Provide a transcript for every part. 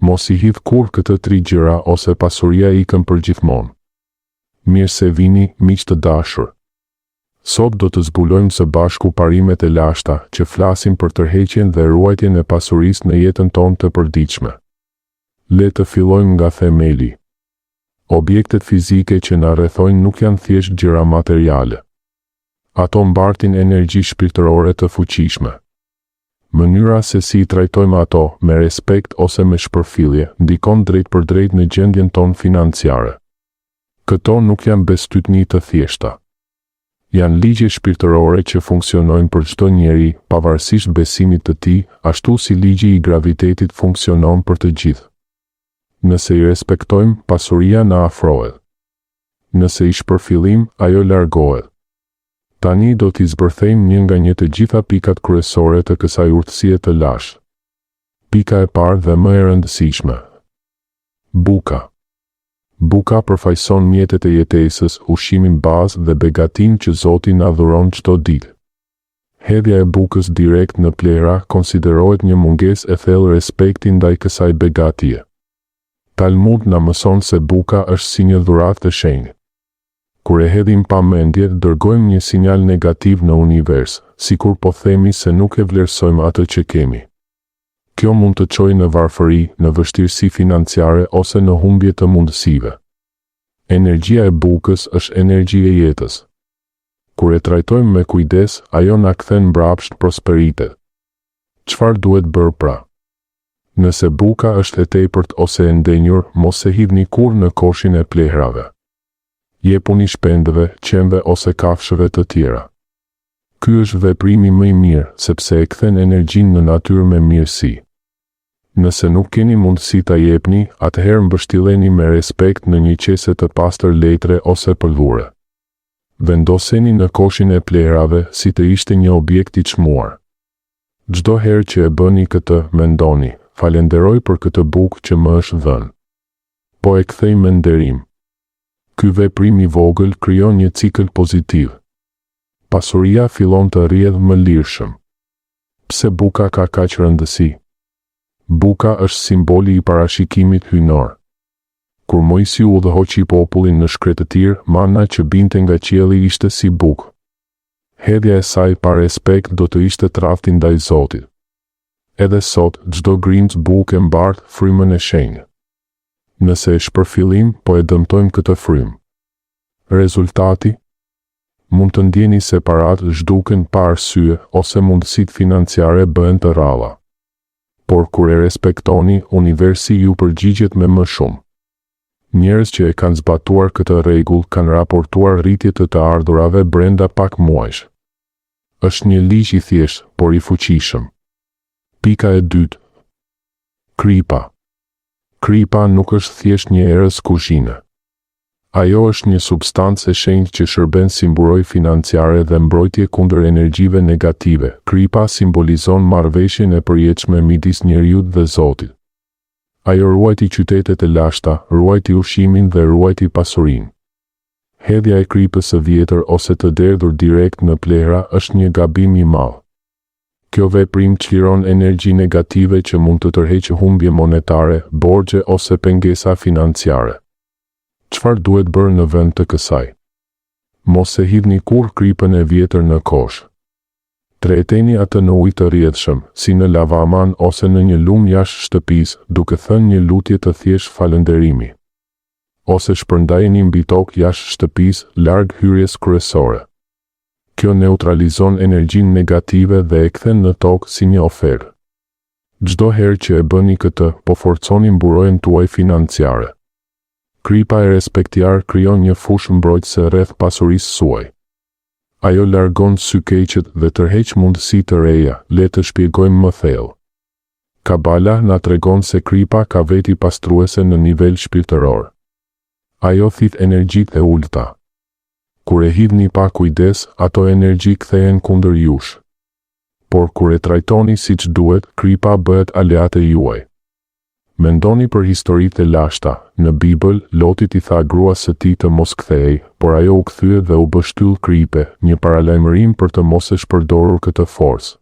Mos i hidh kur këtë 3 gjëra ose pasuria ikën përgjithmonë. Mirë se vini, miq të dashur. Sot do të zbulojmë së bashku parimet e lashta që flasin për tërheqjen dhe ruajtjen e pasurisë në jetën tonë të përditshme. Le të fillojmë nga themeli. Objektet fizike që na rrethojnë nuk janë thjesht gjëra materiale. Ato mbartin energji shpirtërore të fuqishme. Mënyra se si i trajtojmë ato, me respekt ose me shpërfillje, ndikon drejt për drejt në gjendjen tonë financiare. Këto nuk janë bestytni të thjeshta. Janë ligje shpirtërore që funksionojnë për çdo njeri, pavarësisht besimit të tij, ashtu si ligji i gravitetit funksionon për të gjithë. Nëse i respektojmë, pasuria na afrohet. Nëse i shpërfillim, ajo largohet. Tani do t'i zbërthejmë një nga të gjitha pikat kryesore të kësaj urtësie të lashtë. Pika e parë dhe më e rëndësishme. Buka. Buka përfaqëson mjetet e jetesës, ushqimin bazë dhe begatin që Zoti na dhuron çdo ditë. Hedhja e bukës direkt në plera konsiderohet një mungesë e thellë respekti ndaj kësaj begatie. Talmud na mëson se buka është si një dhuratë të shenjtë. Kur e hedhim pa mendje, dërgojmë një sinjal negativ në univers, sikur po themi se nuk e vlerësojmë atë që kemi. Kjo mund të çojë në varfëri, në vështirësi financiare ose në humbje të mundësive. Energjia e bukës është energji e jetës. Kur e trajtojmë me kujdes, ajo na kthen mbrapsht prosperitet. Çfarë duhet bërë pra? Nëse buka është e tepërt ose e ndenjur, mos e hidhni kurrë në koshin e plehrave. Jepuni shpendëve, qenve ose kafshëve të tjera. Ky është veprimi më i mirë, sepse e kthen energjinë në natyrë me mirësi. Nëse nuk keni mundësi ta jepni, atëherë mbështilleni me respekt në një qese të pastër letre ose pëllhure. Vendoseni në koshin e plerave si të ishte një objekt i çmuar. Çdo herë që e bëni këtë, mendoni, falenderoj për këtë bukë që më është dhënë. Po e kthej me nderim. Ky veprim i vogël krijon një cikël pozitiv. Pasuria fillon të rrjedhë më lirshëm. Pse buka ka kaq rëndësi? Buka është simboli i parashikimit hyjnor. Kur Mojsi udhëhoqi popullin në shkretëtir, mana që binte nga qielli ishte si bukë. Hedhja e saj pa respekt do të ishte tradhti ndaj Zotit. Edhe sot, çdo grimc bukë mbart frymën e shenjtë. Nëse e shpërfillim, po e dëmtojmë këtë frymë. Rezultati? Mund të ndjeni se paratë zhduken pa arsye ose mundësitë financiare bëhen të rralla. Por kur e respektoni, universi ju përgjigjet me më shumë. Njerëz që e kanë zbatuar këtë rregull kanë raportuar rritje të ardhurave brenda pak muajsh. Është një ligj i thjeshtë, por i fuqishëm. Pika e dytë. Kripa. Kripa nuk është thjesht një erës kuzhine. Ajo është një substancë e shenjtë që shërben si mburojë financiare dhe mbrojtje kundër energjive negative. Kripa simbolizon marrëveshjen e përjetshme midis njeriut dhe Zotit. Ajo ruajti qytetet e lashta, ruajti ushqimin dhe ruajti pasurinë. Hedhja e kripës së vjetër ose të derdhur direkt në plehra është një gabim i madh. Kjo veprim çliron energji negative që mund të tërheqë humbje monetare, borxhe ose pengesa financiare. Çfarë duhet bërë në vend të kësaj? Mos e hidhni kurrë kripën e vjetër në kosh. Treteni atë në ujë të rrjedhshëm, si në lavaman ose në një lumë jashtë shtëpisë, duke thënë një lutje të thjeshtë falënderimi. Ose shpërndajeni mbi tokë jashtë shtëpisë, larg hyrjes kryesore. Kjo neutralizon energjinë negative dhe e kthen në tokë si një ofertë. Çdo herë që e bëni këtë, po forconi mburojën tuaj financiare. Kripa e respektiar krijon një fushë mbrojtëse rreth pasurisë suaj. Ajo largon sykeqet dhe tërheq mundësi të reja, le të shpjegojmë më thellë. Kabala na tregon se kripa ka veti pastruese në nivel shpirtëror. Ajo thith energjitë e ulta. Kur e hidhni pa kujdes, ato energji kthehen kundër jush. Por kur e trajtoni siç duhet, kripa bëhet aleate juaj. Mendoni për historitë e lashta. Në Bibël, Lotit i tha gruas së tij të mos kthehej, por ajo u kthye dhe u bë shtyllë kripe, një paralajmërim për të mos e shpërdorur këtë forcë.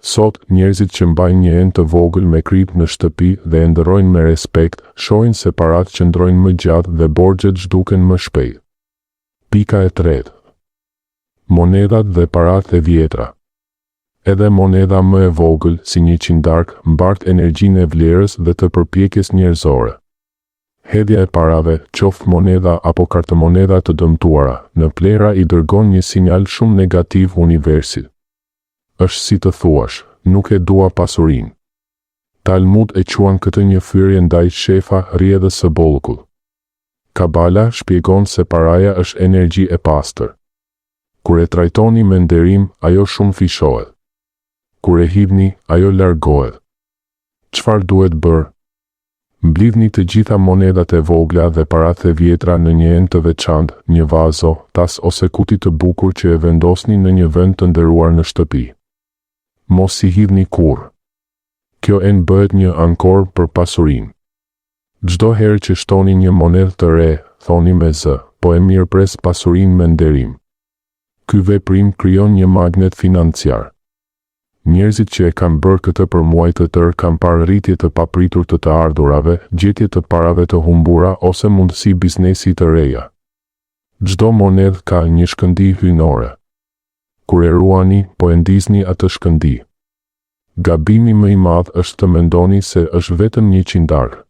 Sot, njerëzit që mbajnë një enë të vogël me krip në shtëpi dhe e ndërrojnë me respekt, shohin se parat qëndrojnë më gjatë dhe borxhet zhduken më shpejt. Pika e tretë. Monedat dhe parat e vjetra. Edhe moneda më e vogël, si 100 dark, mbart energjinë e vlerës dhe të përpjekjes njerëzore. Hedhja e parave, qoftë moneda apo kartëmoneda të dëmtuara, në plera i dërgon një sinjal shumë negativ universit. Është si të thuash, nuk e dua pasurinë. Talmud e quan këtë një fyrje ndaj shefa rrjedhës së bollkut. Kabala shpjegon se paraja është energji e pastër. Kur e trajtoni me nderim, ajo shumë fishohet. Kur e hidhni, ajo largohet. Çfarë duhet bërë? Mblidhni të gjitha monedat e vogla dhe parat e vjetra në një enë të veçantë, një vazo, tas ose kuti të bukur që e vendosni në një vend të nderuar në shtëpi. Mos i hidhni kurrë. Kjo enë bëhet një ankor për pasurinë. Çdo herë që shtoni një monedhë të re, thoni me zë, po e mirëpres pasurinë me nderim. Ky veprim krijon një magnet financiar. Njerëzit që e kanë bërë këtë për muaj të tërë kanë parë rritje të papritur të ardhurave, gjetje të parave të humbura ose mundësi biznesi të reja. Çdo monedhë ka një shkëndi hyjnore. Kur e ruani, po e ndizni atë shkëndi. Gabimi më i madh është të mendoni se është vetëm 100 dark.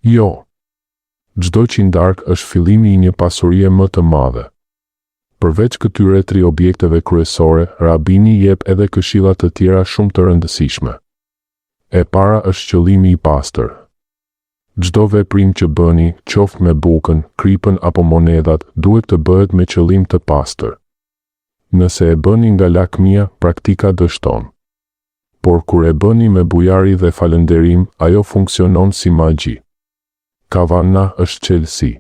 Jo. Çdo 100 dark është fillimi i një pasurie më të madhe. Përveç këtyre 3 objekteve kryesore, Rabini jep edhe këshilla të tjera shumë të rëndësishme. E para është qëllimi i pastër. Çdo veprim që bëni, qoftë me bukën, kripën apo monedat, duhet të bëhet me qëllim të pastër. Nëse e bëni nga lakmia, praktika dështon. Por kur e bëni me bujari dhe falënderim, ajo funksionon si magji. Kavana është qelësi.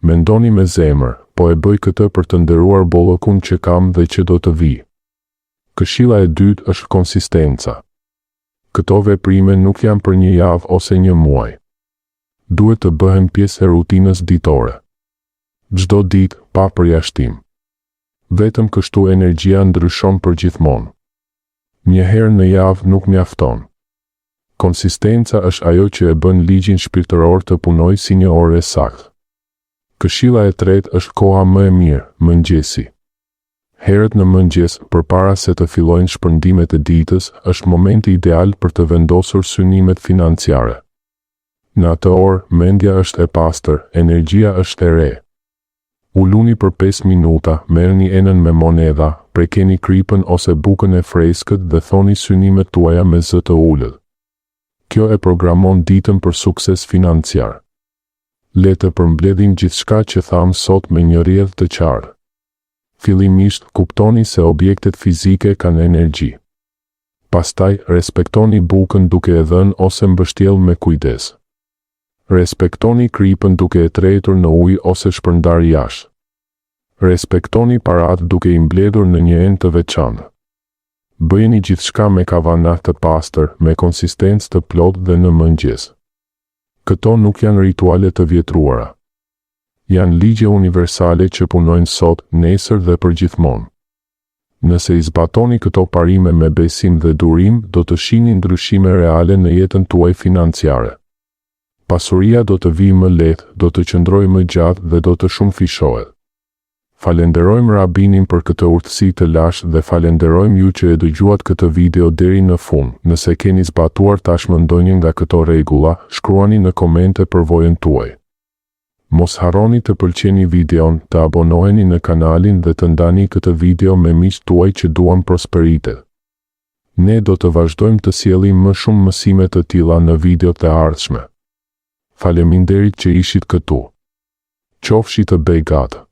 Mendoni me zemër, po e bëj këtë për të nderuar bollëkun që kam dhe që do të vi. Këshilla e dytë është konsistenca. Këto veprime nuk janë për një javë ose një muaj. Duhet të bëhen pjesë e rutinës ditore. Çdo ditë, pa përjashtim. Vetëm kështu energjia ndryshon përgjithmonë. Një herë në javë nuk mjafton. Konsistenca është ajo që e bën ligjin shpirtëror të punojë si një orë saktë. Këshilla e tretë është koha më e mirë, mëngjesi. Herët në mëngjes, përpara se të fillojnë shpërndimet e ditës, është momenti ideal për të vendosur synimet financiare. Në atë orë, mendja është e pastër, energjia është e re. Uluni për 5 minuta, merrni enën me monedha, prekeni kripën ose bukën e freskët dhe thoni synimet tuaja me zë të ulët. Kjo e programon ditën për sukses financiar. Le të përmbledhim gjithçka që tham sot me një rrjedhë të qartë. Fillimisht, kuptoni se objektet fizike kanë energji. Pastaj, respektoni bukën duke e dhënë ose mbështjell me kujdes. Respektoni kripën duke e tretur në ujë ose shpërndar jashtë. Respektoni parat duke i mbledhur në një enë të veçantë. Bëjeni gjithçka me kavana të pastër, me konsistencë të plotë dhe në mëngjes. Këto nuk janë rituale të vjetruara. Janë ligje universale që punojnë sot, nesër dhe përgjithmonë. Nëse i zbatoni këto parime me besim dhe durim, do të shihni ndryshime reale në jetën tuaj financiare. Pasuria do të vijë më lehtë, do të qëndrojë më gjatë dhe do të shumë fishohet. Falenderojmë Rabinin për këtë urtësi të lashtë dhe falenderojmë ju që e dëgjuat këtë video deri në fund. Nëse keni zbatuar tashmë ndonjë nga këto rregulla, shkruani në komente përvojën tuaj. Mos harroni të pëlqeni videon, të abonoheni në kanalin dhe të ndani këtë video me miqtë tuaj që duan prosperitet. Ne do të vazhdojmë të sjellim më shumë mësime të tilla në videot e ardhshme. Faleminderit që ishit këtu. Qofshi të begat.